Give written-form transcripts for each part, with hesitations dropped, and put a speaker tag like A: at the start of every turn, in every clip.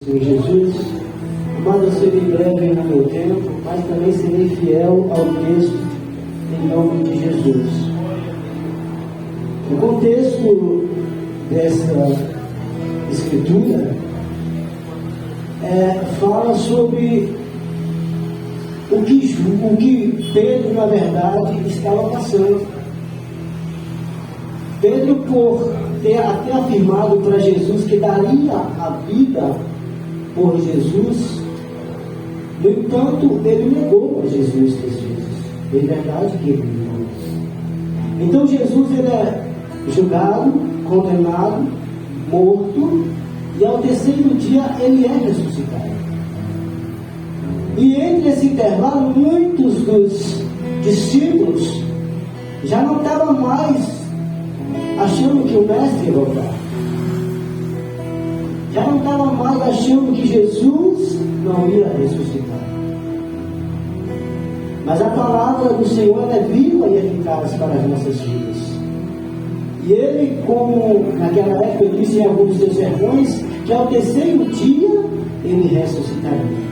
A: Senhor Jesus, mas eu serei breve no meu tempo, mas também serei fiel ao texto em nome de Jesus. O contexto dessa escritura fala sobre o que Pedro, na verdade, estava passando. Pedro, por ter até afirmado para Jesus que daria a vida por Jesus, no entanto, ele negou a Jesus 3 vezes. É verdade que ele negou. Então Jesus ele é julgado, condenado, morto, e ao terceiro dia ele é ressuscitado. E entre esse intervalo, muitos dos discípulos já não estavam mais achando que o mestre ia voltar. Já não estavam mais achando que Jesus não ia ressuscitar. Mas a palavra do Senhor é viva e eficaz para as nossas vidas. E ele, como naquela época disse em alguns dos seus sermões, que ao terceiro dia ele ressuscitaria.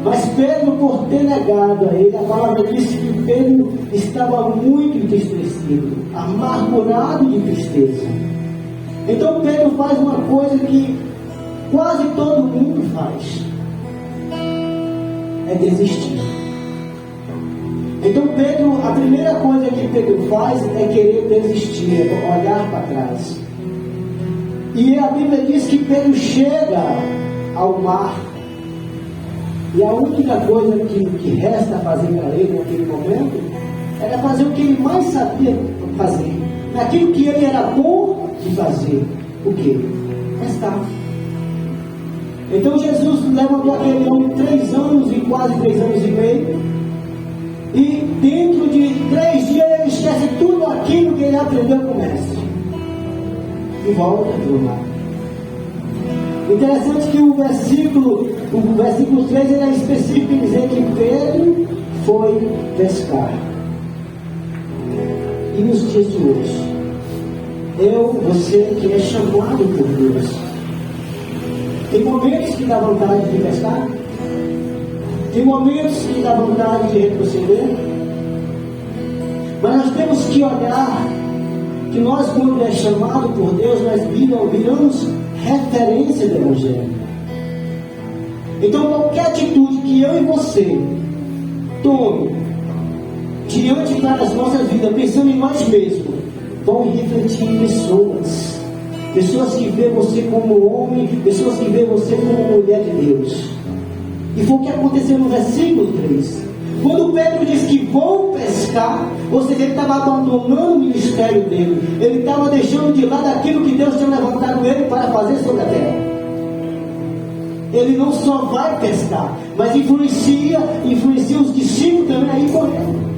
A: Mas Pedro, por ter negado a ele, a palavra disse que Pedro estava muito entristecido, amargurado de tristeza. Então Pedro faz uma coisa que quase todo mundo faz: é desistir. Então Pedro, a primeira coisa que Pedro faz é querer desistir, é olhar para trás. E a Bíblia diz que Pedro chega ao mar, e a única coisa que resta fazer para ele naquele momento era fazer o que ele mais sabia fazer, naquilo que ele era bom de fazer. O que? Pescar. Então Jesus levantou aquele homem 3 anos e quase 3 anos e meio, e dentro de 3 dias ele esquece tudo aquilo que ele aprendeu com o mestre e volta para o mar. Interessante que o versículo 3 ele é específico em dizer que Pedro foi pescar. E nos dias de hoje, você que é chamado por Deus, tem momentos que dá vontade de pescar, tem momentos que dá vontade de retroceder, mas nós temos que olhar que nós, quando é chamado por Deus, nós viramos referência do Evangelho. Então qualquer atitude que eu e você tome diante das nossas vidas, pensando em nós mesmos, vão refletir em pessoas que vê você como homem, pessoas que vê você como mulher de Deus. E foi o que aconteceu no versículo 3. Quando Pedro diz que vou pescar, ou seja, ele estava abandonando o ministério dele, ele estava deixando de lado aquilo que Deus tinha levantado ele para fazer sobre a terra. Ele não só vai pescar, mas influencia os discípulos também aí com ele.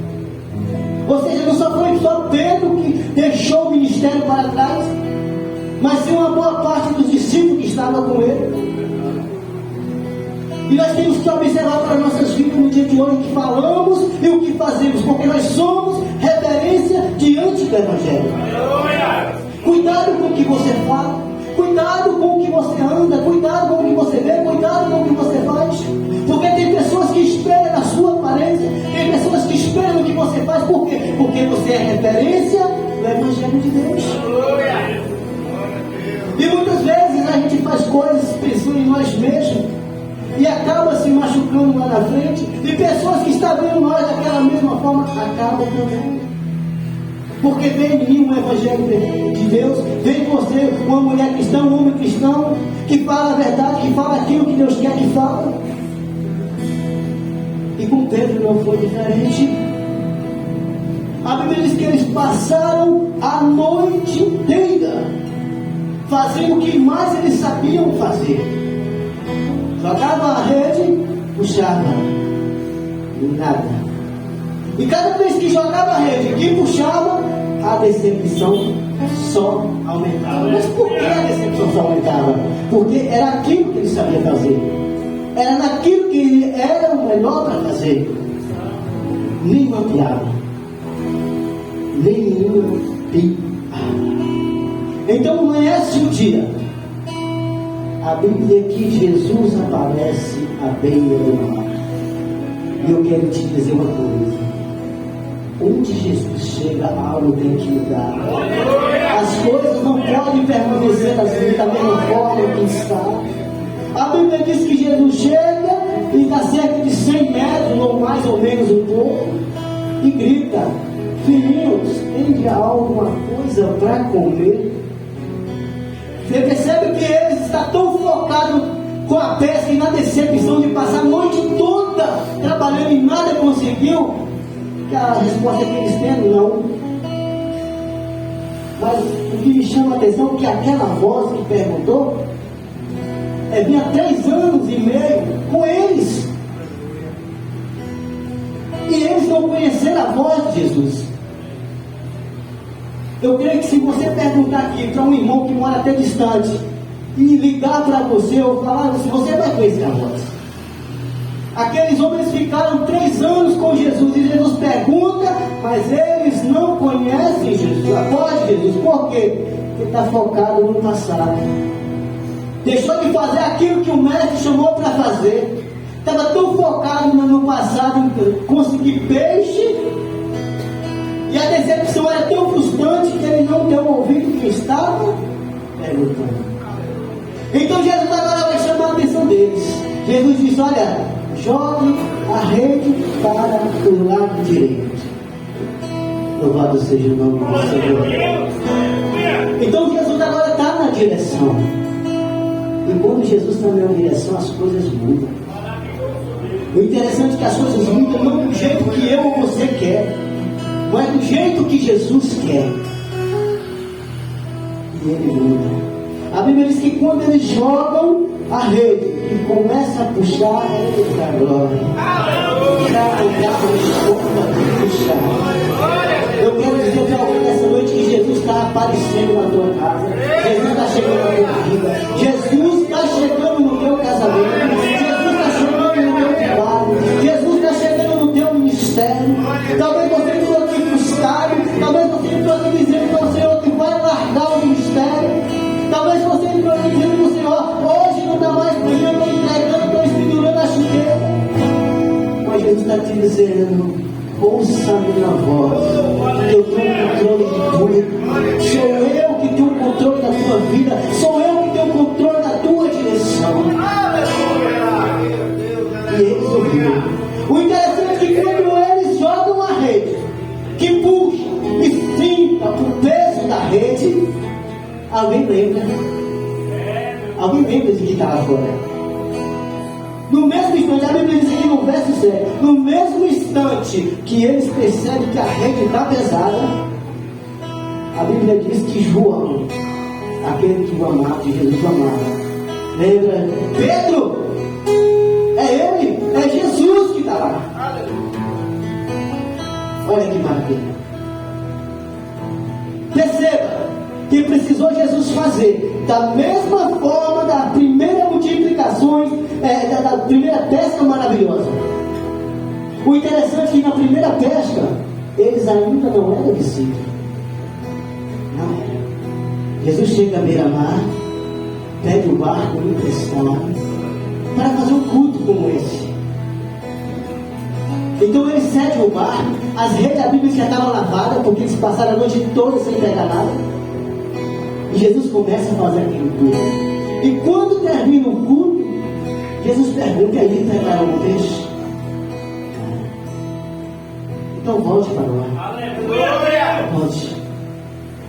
A: Ou seja, não só foi só Pedro que deixou o ministério para trás, mas tem uma boa parte dos discípulos que estavam com ele. E nós temos que observar para as nossas vidas no dia de hoje o que falamos e o que fazemos, porque nós somos referência diante do Evangelho. Cuidado com o que você fala, cuidado com o que você anda, cuidado com o que você vê, cuidado com o que você faz, porque tem pessoas que esperam na sua aparência, tem pessoas que esperam no que você faz. Por quê? Porque você é referência do Evangelho de Deus. E muitas vezes a gente faz coisas pensando em nós mesmos e acaba se machucando lá na frente, e pessoas que estão vendo nós daquela mesma forma acabam também. Porque vem em mim um Evangelho de Deus, vem em você uma mulher cristã, um homem cristão, que fala a verdade, que fala aquilo que Deus quer que fale. E com Pedro não foi diferente. A Bíblia diz que eles passaram a noite inteira fazendo o que mais eles sabiam fazer. Jogava a rede, puxava, nada. E cada vez que jogava a rede, que puxava, a decepção só aumentava. Mas por que a decepção só aumentava? Porque era aquilo que ele sabia fazer, era naquilo que ele era o melhor para fazer. Nenhuma piada, nenhuma piada. Então amanhece o dia, A Bíblia diz que Jesus aparece à beira do mar. E eu quero te dizer uma coisa: onde Jesus chega, algo tem que mudar. As coisas não podem permanecer assim, da mesma forma que está. A Bíblia diz que Jesus chega e está cerca de 100 metros, ou mais ou menos um pouco, e grita: filhinhos, tem alguma coisa para comer? Você percebe que eles estão tão focados com a pesca e na decepção de passar a noite toda trabalhando e nada conseguiu, que a resposta que eles têm não. Mas o que me chama a atenção é que aquela voz que perguntou vinha 3 anos e meio com eles, e eles não conheceram a voz de Jesus. Eu creio que se você perguntar aqui para um irmão que mora até distante e ligar para você ou falar, se você vai conhecer a voz. Aqueles homens ficaram 3 anos com Jesus e Jesus pergunta, mas eles não conhecem Jesus, a voz de Jesus. Por quê? Porque está focado no passado. Deixou de fazer aquilo que o mestre chamou para fazer. Estava tão focado no passado em conseguir peixe, e a decepção era tão frustrante que ele não deu ouvido que estava perguntando. Então Jesus agora vai chamar a atenção deles. Jesus diz: olha, jogue a rede para o lado direito. Louvado seja o nome do Senhor. Então Jesus agora está na direção. E quando Jesus está na direção, as coisas mudam. O interessante é que as coisas mudam não do jeito que eu ou você quer, mas do jeito que Jesus quer. E ele muda. A Bíblia diz que quando eles jogam a rede e começa a puxar, ele dá glória. Eu quero dizer para alguém nessa noite que Jesus está aparecendo na tua casa. Jesus está chegando na tua vida. Jesus está chegando no teu casamento. Jesus está chegando no teu trabalho. Jesus está chegando no teu ministério. Talvez você entrou aqui frustrado. Talvez você entrou aqui dizendo para o Senhor que vai largar o ministério. Talvez você entrou aqui dizendo para o Senhor: hoje não está mais comigo, eu estou entregando, estou espendurando a chuteira. Mas Jesus está te dizendo: ouça a minha voz, eu tenho controle de tudo. Sou eu que tenho controle da tua vida, sou eu que tenho controle da tua direção. E eles ouviram. O interessante é que quando eles jogam a rede, que puxam e sintam o peso da rede, alguém lembra? Alguém lembra de que estava fora? No mesmo instante, a Bíblia diz aqui no verso 7, no mesmo instante que eles percebem que a rede está pesada, a Bíblia diz que João, aquele que o amava, que Jesus o amava, lembra: Pedro, é ele, é Jesus que está lá. Olha que maravilha. Perceba que precisou Jesus fazer da mesma forma da primeira multiplicações, da primeira pesca maravilhosa. O interessante é que na primeira pesca eles ainda não eram discípulos. Não era. Jesus chega à beira-mar, pede o barco emprestado para fazer um culto como esse. Então eles cedem o barco, as redes da Bíblia já estavam lavadas, porque eles passaram a noite toda sem pegar nada. E Jesus começa a fazer aquele culto. E quando termina o culto, Jesus pergunta: e aí, pegaram o peixe? Então volte para lá. Volte.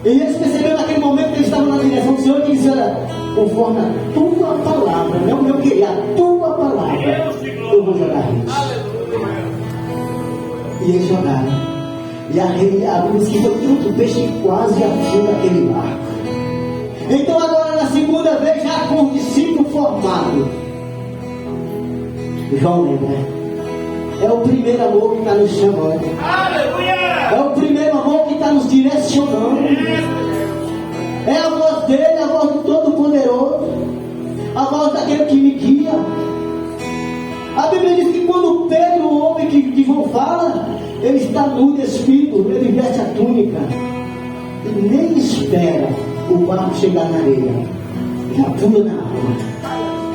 A: E eles perceberam naquele momento que eles estavam na direção do Senhor e disseram: olha, conforme a tua palavra, não o meu querer, a tua palavra, eu vou jogar a rede. E eles jogaram. E a Bíblia diz que foi tanto peixe que quase afunda aquele barco. Então agora na segunda vez, já com o discípulo formado, João lembra: é o primeiro amor que está nos chamando. É o primeiro amor que está nos direcionando. É a voz dele, a voz do Todo-Poderoso, a voz daquele que me guia. A Bíblia diz que quando Pedro, o homem que João fala, ele está nu de espírito, ele veste a túnica e nem espera o barco chegar na areia, já pula na água.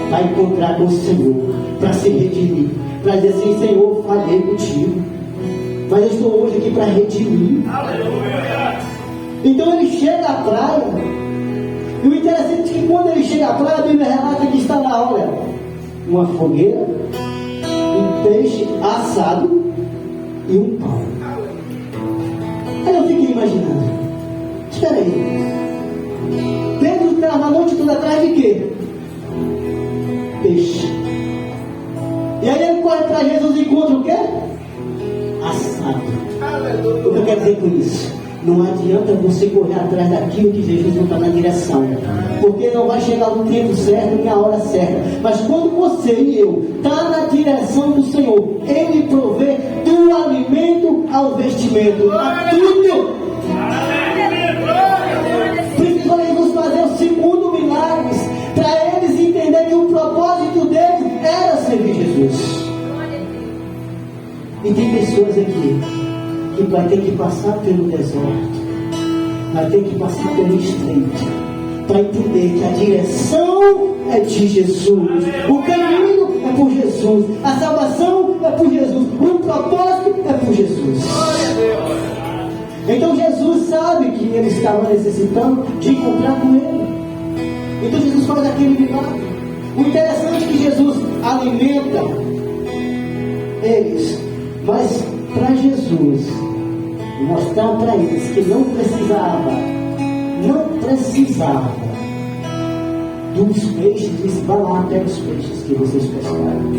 A: vai encontrar com o Senhor para se redimir, para dizer assim: Senhor, falhei contigo, mas eu estou hoje aqui para redimir. Então ele chega à praia, e o interessante é que quando ele chega à praia, a Bíblia relata que está lá, olha, uma fogueira, um peixe assado e um pão. Aí eu fiquei imaginando, espera aí, Pedro estava a noite toda atrás de quê? Peixe. E aí ele corre para Jesus e encontra o quê? Assado. O que eu quero dizer com isso? Não adianta você correr atrás daquilo que Jesus não está na direção, porque não vai chegar no tempo certo nem a hora certa. Mas quando você e eu está na direção do Senhor, Ele provê do alimento ao vestimento, a tudo. Precisou Jesus fazer o segundo milagre para eles entenderem que o propósito deles era servir Jesus. E tem pessoas aqui que vai ter que passar pelo deserto, vai ter que passar pelo estreito, para entender que a direção é de Jesus, o caminho é por Jesus, a salvação é por Jesus, o propósito é por Jesus. Então Jesus sabe que eles estavam necessitando de encontrar com Ele. Então Jesus faz aquele milagre. O interessante é que Jesus alimenta eles, mas para Jesus mostrar para eles que não precisava dos peixes, disse: vai lá, pega os peixes que vocês pescaram.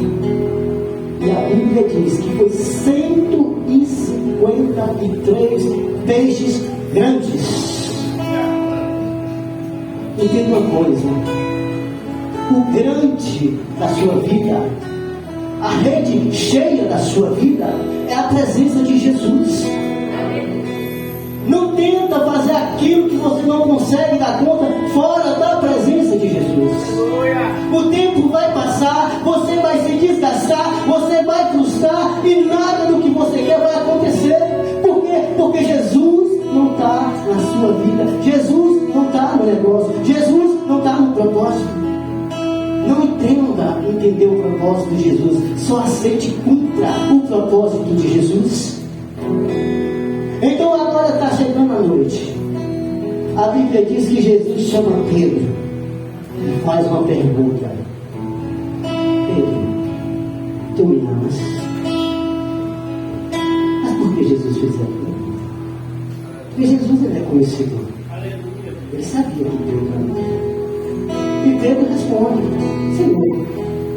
A: E a Bíblia diz que foi 153 peixes grandes. Entenda uma coisa: o grande da sua vida, a rede cheia da sua vida, é a presença de Jesus. Não tenta fazer aquilo que você não consegue dar conta fora da presença de Jesus. O tempo vai passar, você vai se desgastar, você vai frustrar e nada do que você quer vai acontecer. Por quê? Porque Jesus não está na sua vida, Jesus não está no negócio, Jesus não está no propósito. Não entender o propósito de Jesus, só aceite e cumpra o propósito de Jesus. Então agora está chegando a noite. A Bíblia diz que Jesus chama Pedro e faz uma pergunta: Pedro, tu me amas? Mas por que Jesus fez aquilo? Porque Jesus, ele é conhecedor. Ele sabia que Pedro amava. E Pedro responde: Senhor,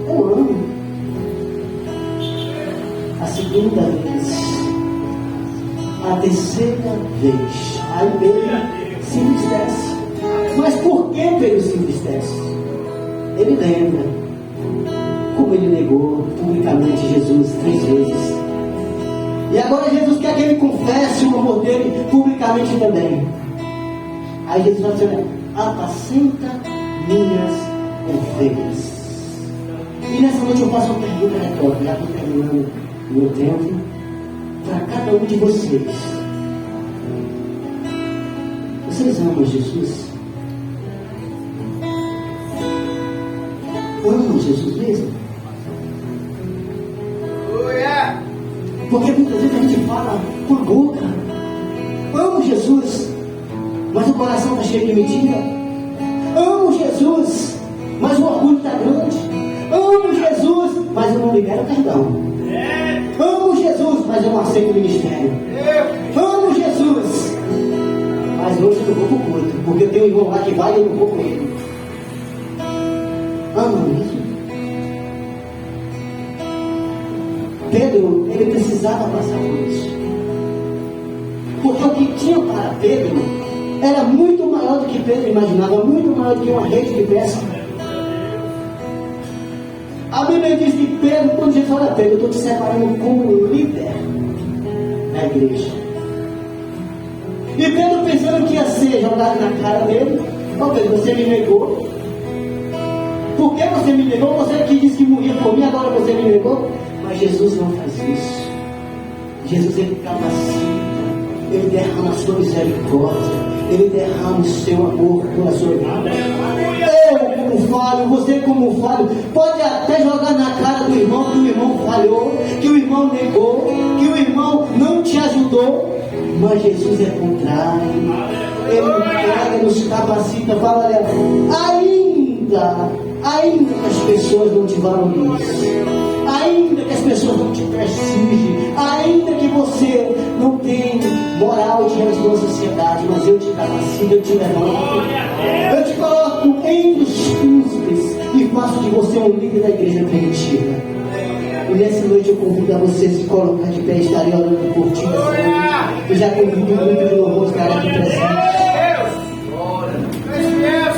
A: eu amo. A segunda vez, a terceira vez, aí Pedro se entristece. Mas por que Pedro se entristece? Ele lembra como ele negou publicamente Jesus 3 vezes. E agora Jesus quer que ele confesse o amor dele publicamente também. Aí Jesus vai dizer: apacenta minhas ovelhas. E nessa noite eu faço uma pergunta retórica, já estou terminando o meu tempo, para cada um de vocês. Vocês amam Jesus? Amam Jesus mesmo? Porque muitas vezes a gente fala com a boca: amo Jesus, mas o coração está cheio de mentira. Amo Jesus, mas o orgulho está grande. Amo Jesus, mas eu não libero perdão. Amo Jesus, mas eu não aceito o ministério. Amo Jesus, mas hoje eu não vou para o culto, porque eu tenho um irmão lá que vai e eu não vou com ele. Ama mesmo? Pedro, ele precisava passar por isso. Porque o que tinha para Pedro era muito maior do que Pedro imaginava, muito maior do que uma rede de pesca. A Bíblia diz que Pedro, quando Jesus fala: Pedro, eu estou te separando como líder da igreja. E Pedro pensando que ia ser jogado na cara dele: ó Pedro, você me negou. Por que você me negou? Você que disse que morria por mim, agora você me negou. Mas Jesus não faz isso. Jesus, ele capacita, ele derrama a sua misericórdia, ele derrama o seu amor pela sua vida. Eu como falho, você como falho, pode até jogar na cara do irmão que o irmão falhou, que o irmão negou, que o irmão não te ajudou, mas Jesus é contrário. Ele pega, nos capacita, fala, olha, ainda que as pessoas não te valorizem, ainda que as pessoas não te prestigiem, ainda que você não tenha moral diante da sociedade, mas eu te capacito, eu te levanto, eu te coloco entre os príncipes e faço de você um líder da igreja primitiva. E nessa noite eu convido a você se colocar de pé e estarem orando por ti. Eu já convido muito de louvor estar aqui presente.